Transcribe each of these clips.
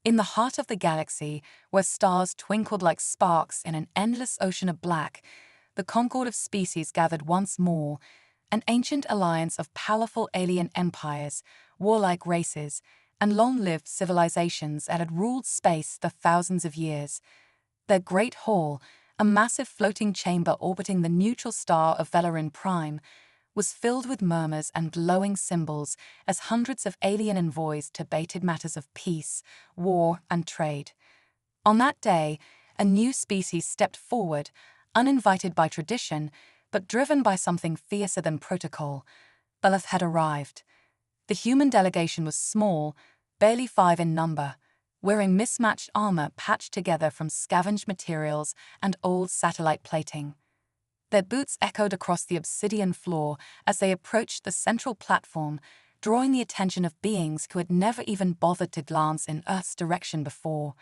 In the heart of the galaxy, where stars twinkled like sparks in an endless ocean of black, the concord of species gathered once more, an ancient alliance of powerful alien empires, warlike races, and long-lived civilizations that had ruled space for thousands of years. Their great hall, a massive floating chamber orbiting the neutral star of Velarin Prime, was filled with murmurs and glowing symbols as hundreds of alien envoys debated matters of peace, war, and trade. On that day, a new species stepped forward, uninvited by tradition, but driven by something fiercer than protocol. Beleth had arrived. The human delegation was small, barely 5 in number, wearing mismatched armor patched together from scavenged materials and old satellite plating. Their boots echoed across the obsidian floor as they approached the central platform, drawing the attention of beings who had never even bothered to glance in Earth's direction before.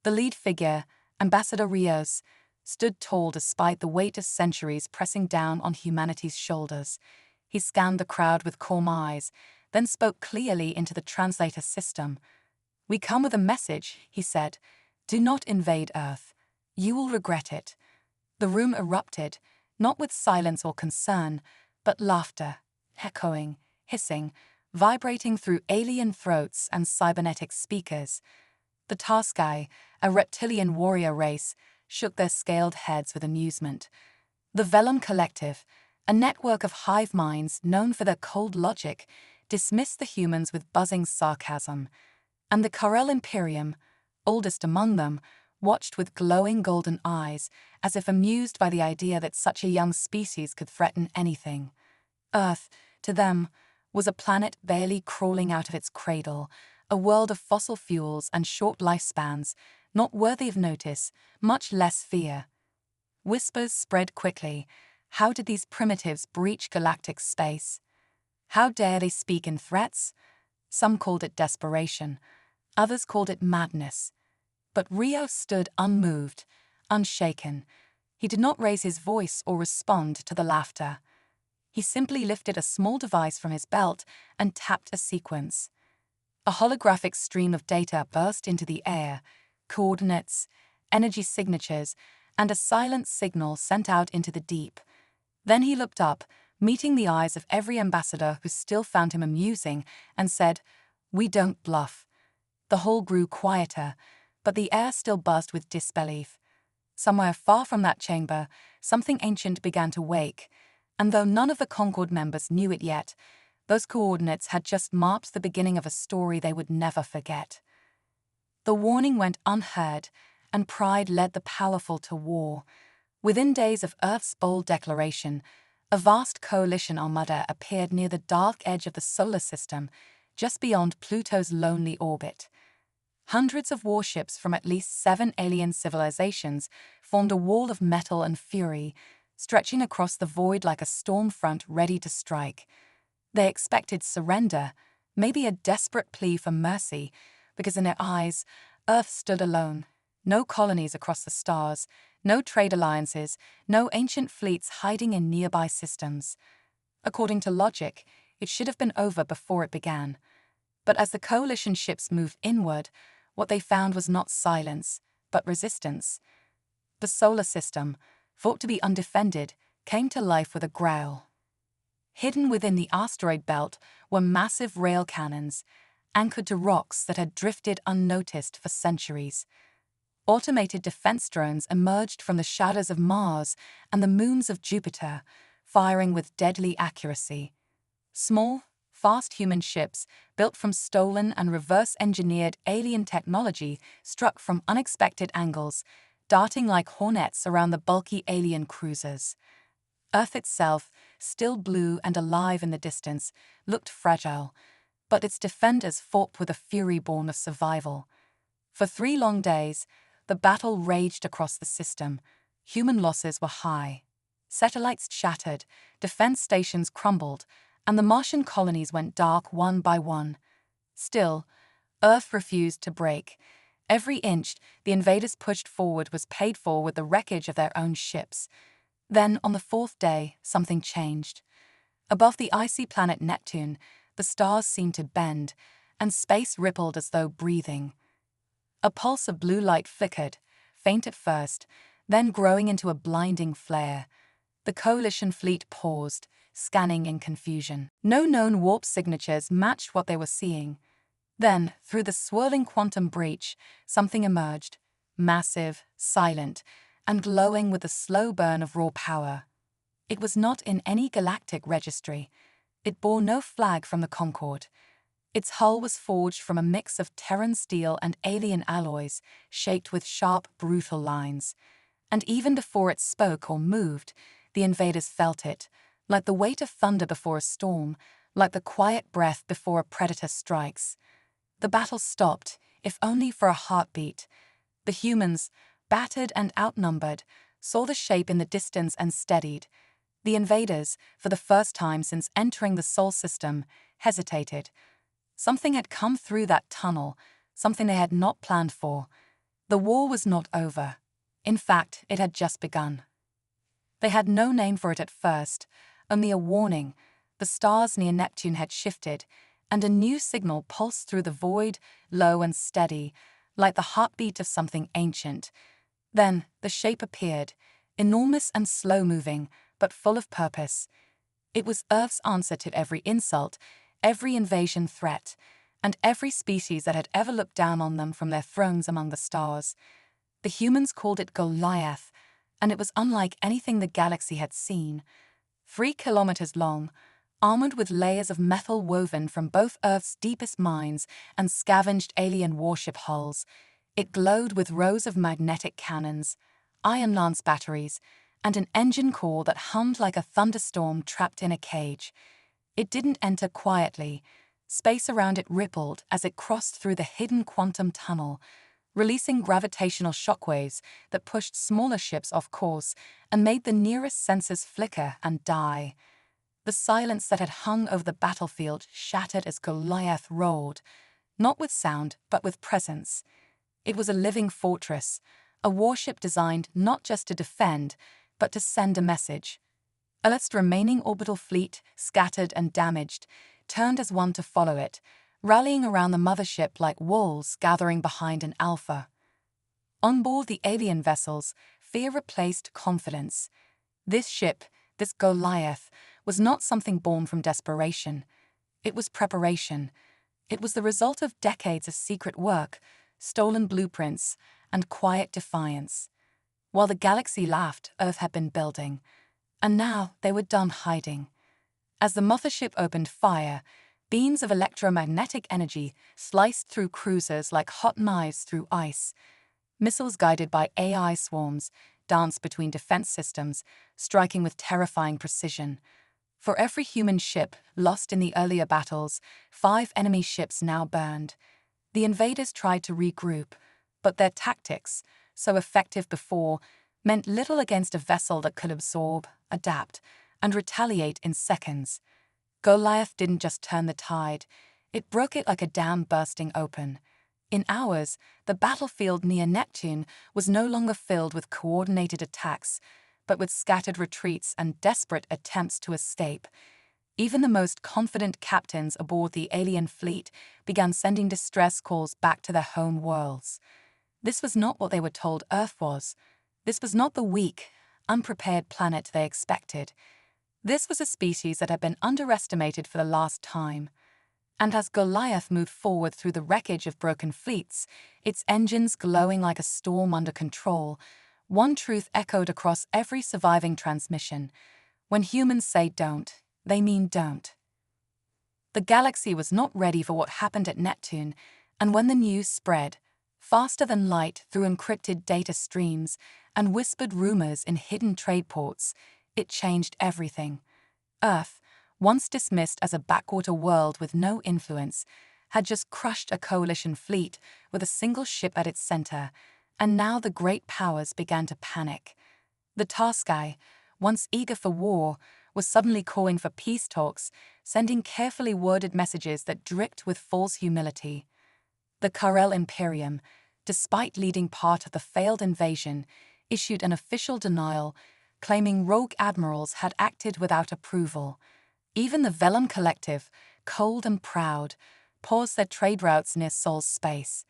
The lead figure, Ambassador Rios, stood tall despite the weight of centuries pressing down on humanity's shoulders. He scanned the crowd with calm eyes, then spoke clearly into the translator system. "We come with a message," he said. "Do not invade Earth. You will regret it." The room erupted, not with silence or concern, but laughter, echoing, hissing, vibrating through alien throats and cybernetic speakers. The Tarskai, a reptilian warrior race, shook their scaled heads with amusement. The Vellum Collective, a network of hive minds known for their cold logic, dismissed the humans with buzzing sarcasm. And the Karel Imperium, oldest among them, watched with glowing golden eyes, as if amused by the idea that such a young species could threaten anything. Earth, to them, was a planet barely crawling out of its cradle, a world of fossil fuels and short lifespans, not worthy of notice, much less fear. Whispers spread quickly. How did these primitives breach galactic space? How dare they speak in threats? Some called it desperation. Others called it madness. But Rio stood unmoved, unshaken. He did not raise his voice or respond to the laughter. He simply lifted a small device from his belt and tapped a sequence. A holographic stream of data burst into the air, coordinates, energy signatures, and a silent signal sent out into the deep. Then he looked up, meeting the eyes of every ambassador who still found him amusing, and said, "We don't bluff." The hall grew quieter, but the air still buzzed with disbelief. Somewhere far from that chamber, something ancient began to wake, and though none of the Concord members knew it yet, those coordinates had just marked the beginning of a story they would never forget. The warning went unheard, and pride led the powerful to war. Within days of Earth's bold declaration, a vast coalition armada appeared near the dark edge of the solar system, just beyond Pluto's lonely orbit. Hundreds of warships from at least 7 alien civilizations formed a wall of metal and fury, stretching across the void like a storm front ready to strike. They expected surrender, maybe a desperate plea for mercy, because in their eyes, Earth stood alone. No colonies across the stars, no trade alliances, no ancient fleets hiding in nearby systems. According to logic, it should have been over before it began. But as the coalition ships moved inward, what they found was not silence, but resistance. The solar system, thought to be undefended, came to life with a growl. Hidden within the asteroid belt were massive rail cannons, anchored to rocks that had drifted unnoticed for centuries. Automated defense drones emerged from the shadows of Mars and the moons of Jupiter, firing with deadly accuracy. Small, fast human ships, built from stolen and reverse-engineered alien technology, struck from unexpected angles, darting like hornets around the bulky alien cruisers. Earth itself, still blue and alive in the distance, looked fragile, but its defenders fought with a fury born of survival. For 3 long days, the battle raged across the system. Human losses were high. Satellites shattered, defense stations crumbled, and the Martian colonies went dark one by one. Still, Earth refused to break. Every inch the invaders pushed forward was paid for with the wreckage of their own ships. Then, on the 4th day, something changed. Above the icy planet Neptune, the stars seemed to bend, and space rippled as though breathing. A pulse of blue light flickered, faint at first, then growing into a blinding flare. The coalition fleet paused, scanning in confusion. No known warp signatures matched what they were seeing. Then, through the swirling quantum breach, something emerged, massive, silent, and glowing with the slow burn of raw power. It was not in any galactic registry. It bore no flag from the Concord. Its hull was forged from a mix of Terran steel and alien alloys, shaped with sharp, brutal lines. And even before it spoke or moved, the invaders felt it, like the weight of thunder before a storm, like the quiet breath before a predator strikes. The battle stopped, if only for a heartbeat. The humans, battered and outnumbered, saw the shape in the distance and steadied. The invaders, for the first time since entering the Sol system, hesitated. Something had come through that tunnel, something they had not planned for. The war was not over. In fact, it had just begun. They had no name for it at first, only a warning. The stars near Neptune had shifted, and a new signal pulsed through the void, low and steady, like the heartbeat of something ancient. Then the shape appeared, enormous and slow-moving, but full of purpose. It was Earth's answer to every insult, every invasion threat, and every species that had ever looked down on them from their thrones among the stars. The humans called it Goliath, and it was unlike anything the galaxy had seen. 3 kilometers long, armored with layers of metal woven from both Earth's deepest mines and scavenged alien warship hulls, it glowed with rows of magnetic cannons, ion lance batteries, and an engine core that hummed like a thunderstorm trapped in a cage. It didn't enter quietly. Space around it rippled as it crossed through the hidden quantum tunnel, releasing gravitational shockwaves that pushed smaller ships off course and made the nearest sensors flicker and die. The silence that had hung over the battlefield shattered as Goliath rolled, not with sound but with presence. It was a living fortress, a warship designed not just to defend, but to send a message. Earth's remaining orbital fleet, scattered and damaged, turned as one to follow it, rallying around the mothership like wolves gathering behind an alpha. On board the alien vessels, fear replaced confidence. This ship, this Goliath, was not something born from desperation. It was preparation. It was the result of decades of secret work, stolen blueprints, and quiet defiance. While the galaxy laughed, Earth had been building. And now they were done hiding. As the Mothership opened fire, beams of electromagnetic energy sliced through cruisers like hot knives through ice. Missiles guided by AI swarms danced between defense systems, striking with terrifying precision. For every human ship lost in the earlier battles, 5 enemy ships now burned. The invaders tried to regroup, but their tactics, so effective before, meant little against a vessel that could absorb, adapt, and retaliate in seconds. Goliath didn't just turn the tide, it broke it like a dam bursting open. In hours, the battlefield near Neptune was no longer filled with coordinated attacks, but with scattered retreats and desperate attempts to escape. Even the most confident captains aboard the alien fleet began sending distress calls back to their home worlds. This was not what they were told Earth was. This was not the weak, unprepared planet they expected. This was a species that had been underestimated for the last time. And as Goliath moved forward through the wreckage of broken fleets, its engines glowing like a storm under control, one truth echoed across every surviving transmission. When humans say don't, they mean don't. The galaxy was not ready for what happened at Neptune, and when the news spread, faster than light through encrypted data streams and whispered rumors in hidden trade ports, it changed everything. Earth, once dismissed as a backwater world with no influence, had just crushed a coalition fleet with a single ship at its center, and now the great powers began to panic. The Tarsky, once eager for war, was suddenly calling for peace talks, sending carefully worded messages that dripped with false humility. The Karel Imperium, despite leading part of the failed invasion, issued an official denial, claiming rogue admirals had acted without approval. Even the Vellum Collective, cold and proud, paused their trade routes near Sol's space.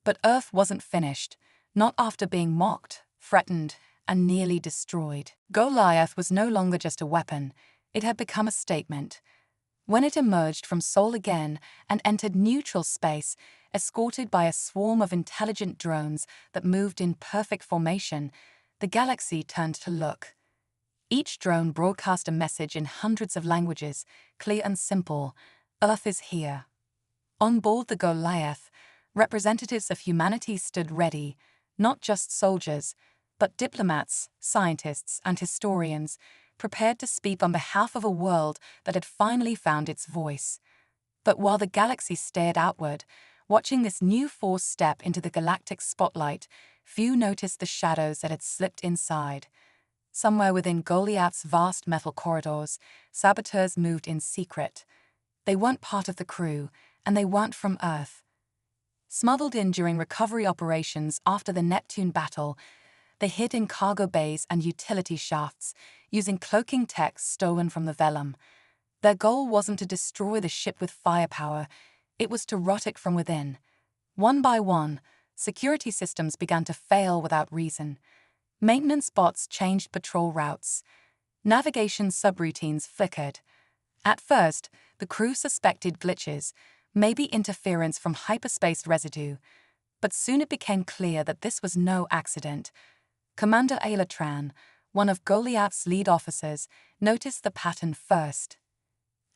But Earth wasn't finished, not after being mocked, threatened, and nearly destroyed. Goliath was no longer just a weapon, it had become a statement. When it emerged from Sol again and entered neutral space, escorted by a swarm of intelligent drones that moved in perfect formation, the galaxy turned to look. Each drone broadcast a message in hundreds of languages, clear and simple: Earth is here. On board the Goliath, representatives of humanity stood ready, not just soldiers, but diplomats, scientists, and historians, prepared to speak on behalf of a world that had finally found its voice. But while the galaxy stared outward, watching this new force step into the galactic spotlight, few noticed the shadows that had slipped inside. Somewhere within Goliath's vast metal corridors, saboteurs moved in secret. They weren't part of the crew, and they weren't from Earth. Smuggled in during recovery operations after the Neptune battle, they hid in cargo bays and utility shafts, using cloaking tech stolen from the Vellum. Their goal wasn't to destroy the ship with firepower, it was to rot it from within. One by one, security systems began to fail without reason. Maintenance bots changed patrol routes. Navigation subroutines flickered. At first, the crew suspected glitches, maybe interference from hyperspace residue, but soon it became clear that this was no accident. Commander Ayla Tran, one of Goliath's lead officers, noticed the pattern first.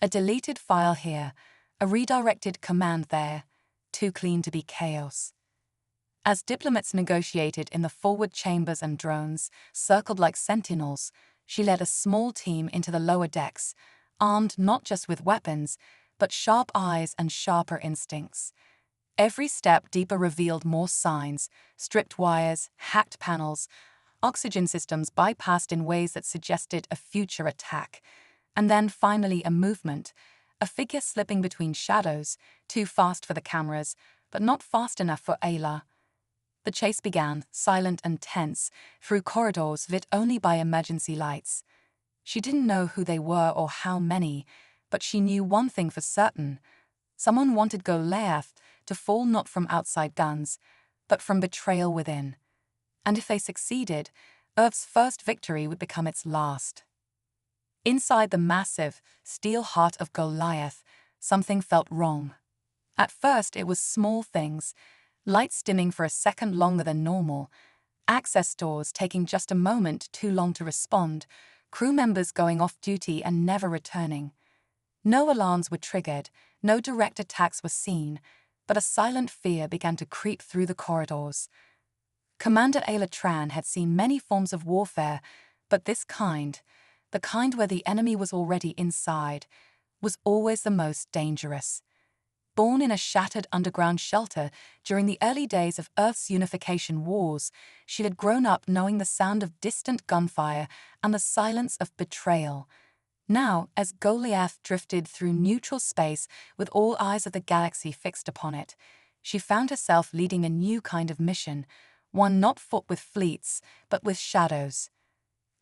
A deleted file here, a redirected command there, too clean to be chaos. As diplomats negotiated in the forward chambers and drones, circled like sentinels, she led a small team into the lower decks, armed not just with weapons, but sharp eyes and sharper instincts. Every step deeper revealed more signs: stripped wires, hacked panels, oxygen systems bypassed in ways that suggested a future attack. And then finally a movement, a figure slipping between shadows, too fast for the cameras, but not fast enough for Ayla. The chase began, silent and tense, through corridors lit only by emergency lights. She didn't know who they were or how many, but she knew one thing for certain. Someone wanted Goliath to fall not from outside guns, but from betrayal within. And if they succeeded, Earth's first victory would become its last. Inside the massive, steel heart of Goliath, something felt wrong. At first it was small things: lights dimming for a second longer than normal, access doors taking just a moment too long to respond, crew members going off duty and never returning. No alarms were triggered, no direct attacks were seen, but a silent fear began to creep through the corridors. Commander Ayla Tran had seen many forms of warfare, but this kind, the kind where the enemy was already inside, was always the most dangerous. Born in a shattered underground shelter during the early days of Earth's unification wars, she had grown up knowing the sound of distant gunfire and the silence of betrayal. Now, as Goliath drifted through neutral space with all eyes of the galaxy fixed upon it, she found herself leading a new kind of mission, one not fought with fleets, but with shadows.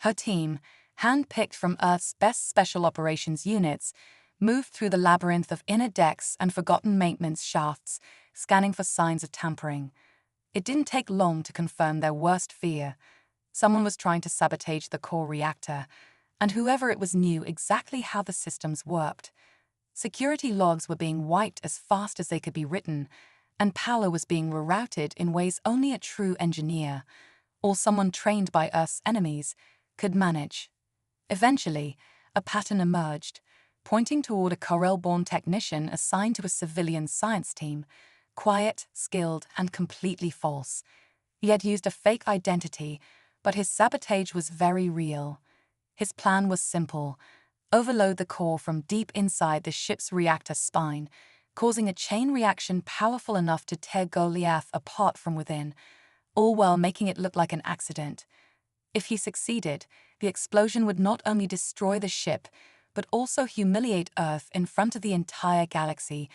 Her team, hand-picked from Earth's best special operations units, moved through the labyrinth of inner decks and forgotten maintenance shafts, scanning for signs of tampering. It didn't take long to confirm their worst fear. Someone was trying to sabotage the core reactor, and whoever it was knew exactly how the systems worked. Security logs were being wiped as fast as they could be written, and power was being rerouted in ways only a true engineer, or someone trained by Earth's enemies, could manage. Eventually, a pattern emerged, pointing toward a Corel-born technician assigned to a civilian science team, quiet, skilled, and completely false. He had used a fake identity, but his sabotage was very real. His plan was simple: overload the core from deep inside the ship's reactor spine, causing a chain reaction powerful enough to tear Goliath apart from within, all while making it look like an accident. If he succeeded, the explosion would not only destroy the ship, but also humiliate Earth in front of the entire galaxy,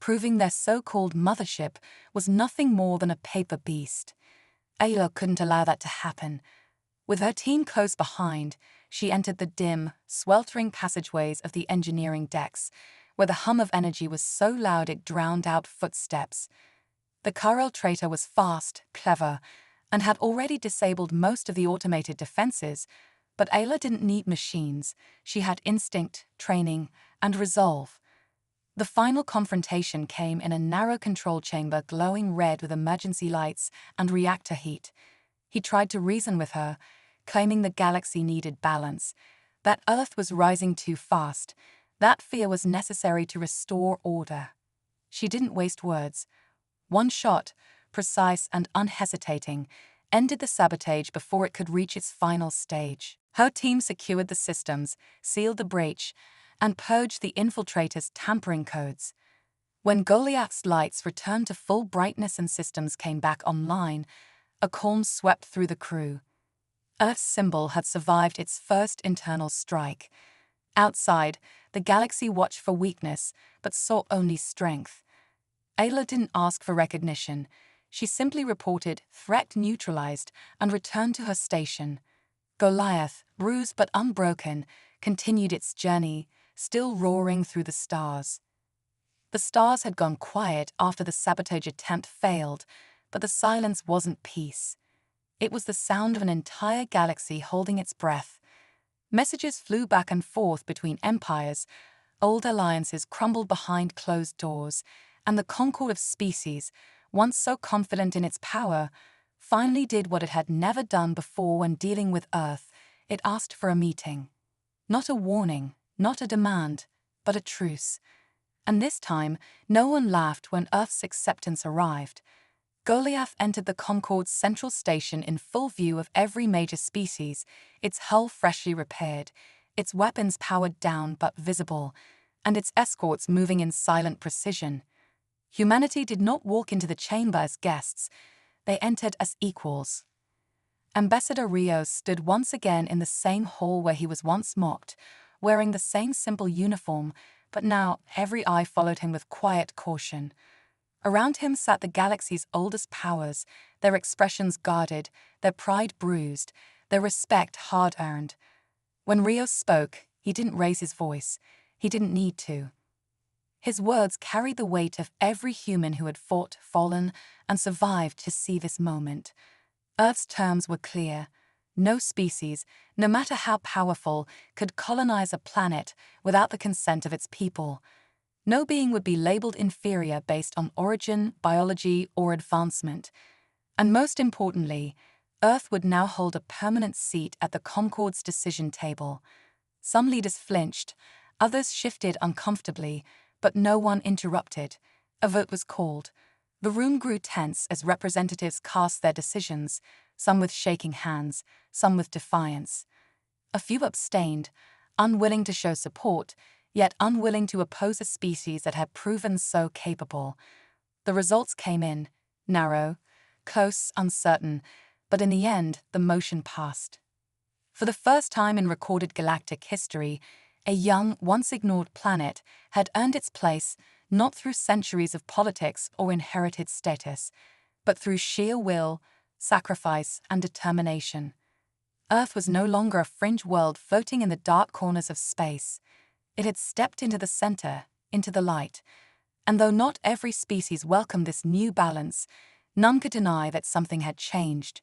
proving their so-called mothership was nothing more than a paper beast. Ayla couldn't allow that to happen. With her team close behind, she entered the dim, sweltering passageways of the engineering decks, where the hum of energy was so loud it drowned out footsteps. The Karel traitor was fast, clever, and had already disabled most of the automated defenses, but Ayla didn't need machines. She had instinct, training, and resolve. The final confrontation came in a narrow control chamber glowing red with emergency lights and reactor heat. He tried to reason with her, claiming the galaxy needed balance, that Earth was rising too fast, that fear was necessary to restore order. She didn't waste words. One shot, precise and unhesitating, ended the sabotage before it could reach its final stage. Her team secured the systems, sealed the breach, and purged the infiltrators' tampering codes. When Goliath's lights returned to full brightness and systems came back online, a calm swept through the crew. Earth's symbol had survived its first internal strike. Outside, the galaxy watched for weakness, but saw only strength. Ayla didn't ask for recognition. She simply reported threat neutralized and returned to her station. Goliath, bruised but unbroken, continued its journey, still roaring through the stars. The stars had gone quiet after the sabotage attempt failed, but the silence wasn't peace. It was the sound of an entire galaxy holding its breath. Messages flew back and forth between empires, old alliances crumbled behind closed doors, and the concord of species, once so confident in its power, finally did what it had never done before when dealing with Earth. It asked for a meeting. Not a warning, not a demand, but a truce. And this time, no one laughed when Earth's acceptance arrived. Goliath entered the Concord's central station in full view of every major species, its hull freshly repaired, its weapons powered down but visible, and its escorts moving in silent precision. Humanity did not walk into the chamber as guests, they entered as equals. Ambassador Rios stood once again in the same hall where he was once mocked, wearing the same simple uniform, but now every eye followed him with quiet caution. Around him sat the galaxy's oldest powers, their expressions guarded, their pride bruised, their respect hard-earned. When Rios spoke, he didn't raise his voice. He didn't need to. His words carried the weight of every human who had fought, fallen, and survived to see this moment. Earth's terms were clear. No species, no matter how powerful, could colonize a planet without the consent of its people. No being would be labeled inferior based on origin, biology, or advancement. And most importantly, Earth would now hold a permanent seat at the Concord's decision table. Some leaders flinched, others shifted uncomfortably, but no one interrupted. A vote was called. The room grew tense as representatives cast their decisions, some with shaking hands, some with defiance. A few abstained, unwilling to show support, yet unwilling to oppose a species that had proven so capable. The results came in, narrow, close, uncertain, but in the end, the motion passed. For the first time in recorded galactic history, a young, once-ignored planet had earned its place not through centuries of politics or inherited status, but through sheer will, sacrifice, and determination. Earth was no longer a fringe world floating in the dark corners of space. It had stepped into the center, into the light. And though not every species welcomed this new balance, none could deny that something had changed.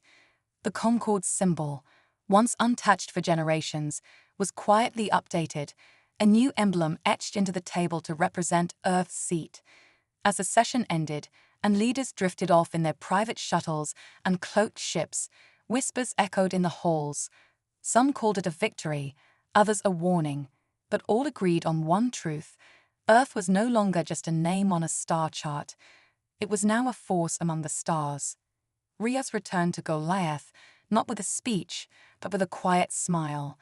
The Concord's symbol, once untouched for generations, was quietly updated, a new emblem etched into the table to represent Earth's seat. As the session ended, and leaders drifted off in their private shuttles and cloaked ships, whispers echoed in the halls. Some called it a victory, others a warning, but all agreed on one truth. Earth was no longer just a name on a star chart. It was now a force among the stars. Rios returned to Goliath, not with a speech, but with a quiet smile.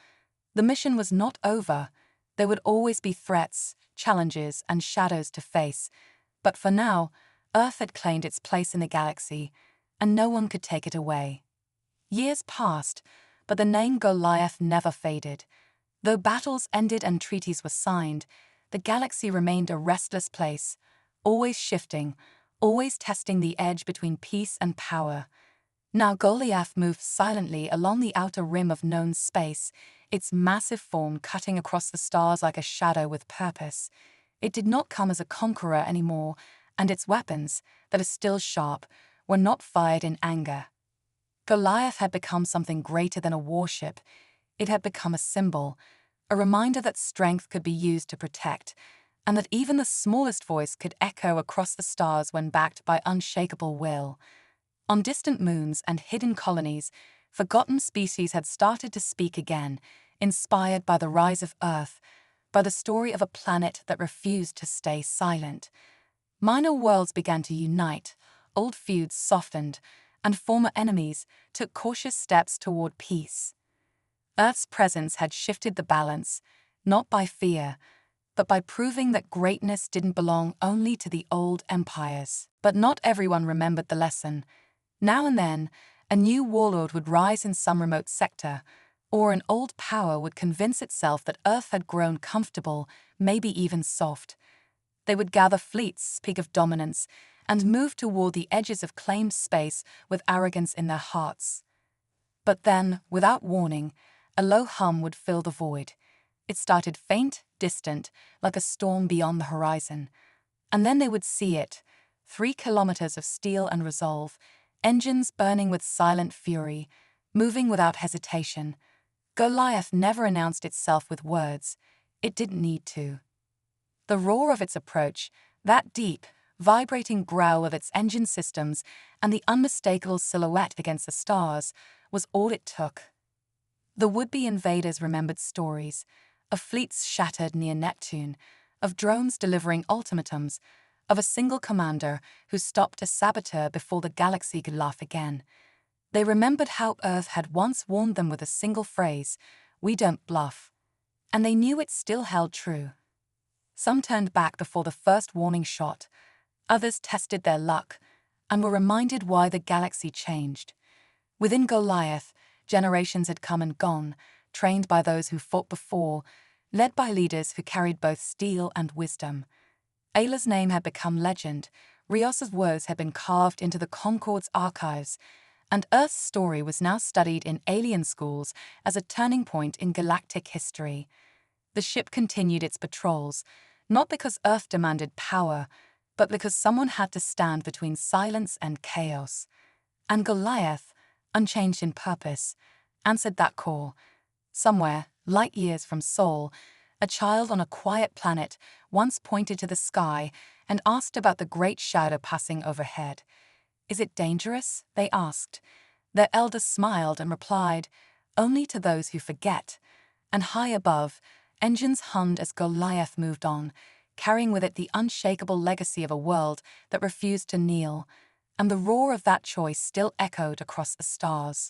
The mission was not over. There would always be threats, challenges, and shadows to face. But for now, Earth had claimed its place in the galaxy, and no one could take it away. Years passed, but the name Goliath never faded. Though battles ended and treaties were signed, the galaxy remained a restless place, always shifting, always testing the edge between peace and power. Now Goliath moved silently along the outer rim of known space, its massive form cutting across the stars like a shadow with purpose. It did not come as a conqueror anymore, and its weapons, that are still sharp, were not fired in anger. Goliath had become something greater than a warship. It had become a symbol, a reminder that strength could be used to protect, and that even the smallest voice could echo across the stars when backed by unshakable will. On distant moons and hidden colonies, forgotten species had started to speak again, inspired by the rise of Earth, by the story of a planet that refused to stay silent. Minor worlds began to unite, old feuds softened, and former enemies took cautious steps toward peace. Earth's presence had shifted the balance, not by fear, but by proving that greatness didn't belong only to the old empires. But not everyone remembered the lesson. Now and then, a new warlord would rise in some remote sector, or an old power would convince itself that Earth had grown comfortable, maybe even soft. They would gather fleets, speak of dominance, and move toward the edges of claimed space with arrogance in their hearts. But then, without warning, a low hum would fill the void. It started faint, distant, like a storm beyond the horizon. And then they would see it, 3 kilometers of steel and resolve, engines burning with silent fury, moving without hesitation. Goliath never announced itself with words. It didn't need to. The roar of its approach, that deep, vibrating growl of its engine systems, and the unmistakable silhouette against the stars, was all it took. The would-be invaders remembered stories, of fleets shattered near Neptune, of drones delivering ultimatums, of a single commander who stopped a saboteur before the galaxy could laugh again. They remembered how Earth had once warned them with a single phrase, "We don't bluff." And they knew it still held true. Some turned back before the first warning shot. Others tested their luck and were reminded why the galaxy changed. Within Goliath, generations had come and gone, trained by those who fought before, led by leaders who carried both steel and wisdom. Ayla's name had become legend, Rios's words had been carved into the Concorde's archives, and Earth's story was now studied in alien schools as a turning point in galactic history. The ship continued its patrols, not because Earth demanded power, but because someone had to stand between silence and chaos. And Goliath, unchanged in purpose, answered that call. Somewhere, light years from Sol, a child on a quiet planet once pointed to the sky and asked about the great shadow passing overhead. "Is it dangerous?" they asked. Their elder smiled and replied, "Only to those who forget." And high above, engines hummed as Goliath moved on, carrying with it the unshakable legacy of a world that refused to kneel, and the roar of that choice still echoed across the stars.